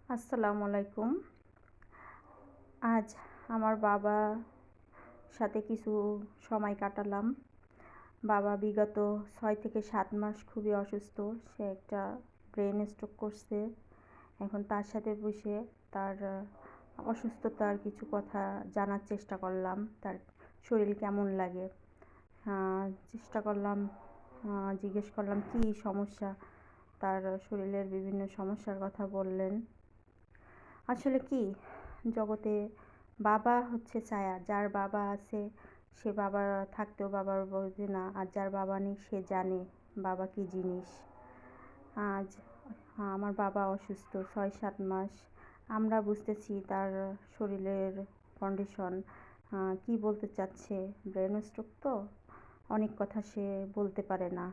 আসসালামু আলাইকুম। আজ আমার বাবার সাথে কিছু সময় কাটালাম। বাবা বিগত ৬ থেকে ৭ মাস খুবই অসুস্থ। সে একটা ব্রেন স্ট্রোক করছে। এখন তার সাথে বসে তার অসুস্থতার কিছু কথা জানার চেষ্টা করলাম। তার শরীর কেমন লাগে? চেষ্টা করলাম, জিজ্ঞেস করলাম কী সমস্যা? তার শরীরের বিভিন্ন সমস্যার কথা বললেন। আসলে কি, জগতে বাবা হচ্ছে ছায়া। যার বাবা আছে সে বাবা থাকতেও বাবার বোঝে না, আর যার বাবা নেই সে জানে বাবা কী জিনিস। আজ আমার বাবা অসুস্থ ৬-৭ মাস। আমরা বুঝতেছি তার শরীরের কন্ডিশন। কী বলতে চাচ্ছে, ব্রেন স্ট্রোক তো অনেক কথা সে বলতে পারে না।